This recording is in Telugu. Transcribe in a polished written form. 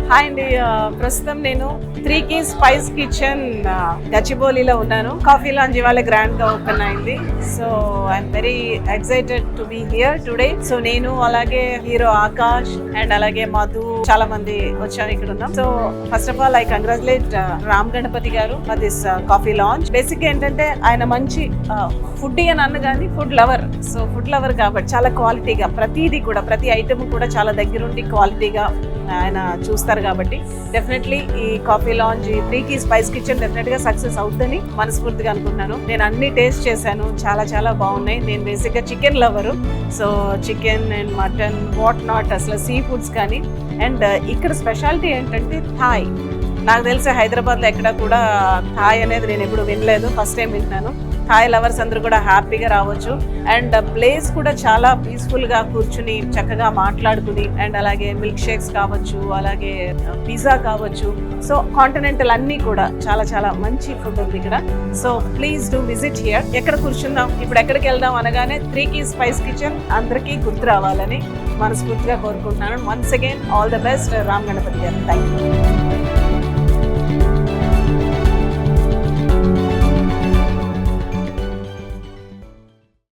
హాయ్ అండి, ప్రస్తుతం నేను 3 Keys స్పైస్ కిచెన్ గచ్చిబౌలిలో ఉన్నాను. కాఫీ లాంజ్ ఇవాళ గ్రాండ్ గా ఓపెన్ అయింది. So I'm very excited to be here today. So నేను అలాగే హీరో ఆకాష్ అండ్ అలాగే మధు చాలా మంది వచ్చాము ఇక్కడ ఉన్నాం. So first of all I congratulate Ram Ganapathi garu for this coffee launch. Basic గా ఏంటంటే ఆయన మంచి ఫుడ్ అని అన్న కానీ food lover. So food lover కాబట్టి చాలా క్వాలిటీగా ప్రతిదీ కూడా ప్రతి ఐటమ్ కూడా చాలా దగ్గరుండి క్వాలిటీగా ఆయన చూస్తారు కాబట్టి డెఫినెట్లీ ఈ coffee lounge 3 Keys spice kitchen definite గా సక్సెస్ అవుతుందని మనస్ఫూర్తిగా అనుకుంటున్నాను. నేను అన్ని టేస్ట్ చేశాను, చాలా చాలా బాగున్నాయి. నేను బేసిక్గా chicken lover. So chicken and mutton what not అసలు సీ ఫుడ్స్ కానీ. అండ్ ఇక్కడ స్పెషాలిటీ ఏంటంటే థాయ్. నాకు తెలిసి హైదరాబాద్లో ఎక్కడ కూడా థాయ్ అనేది నేను ఎప్పుడు వినలేదు, ఫస్ట్ టైం వింటున్నాను. థాయ్ లవర్స్ అందరూ కూడా హ్యాపీగా రావచ్చు. అండ్ ప్లేస్ కూడా చాలా పీస్ఫుల్గా కూర్చుని చక్కగా మాట్లాడుకుని అండ్ అలాగే మిల్క్ షేక్స్ కావచ్చు, అలాగే పిజ్జా కావచ్చు. సో కాంటినెంటల్ అన్నీ కూడా చాలా చాలా మంచి ఫుడ్ ఉంది ఇక్కడ. So please do visit here. ఎక్కడ కూర్చుందాం, ఇప్పుడు ఎక్కడికి వెళ్దాం అనగానే 3 Keys స్పైస్ కిచెన్ అందరికీ గుర్తు రావాలని మనస్ఫూర్తిగా కోరుకుంటున్నాను. Once again all the best Ram Ganapathi garu. Thank you.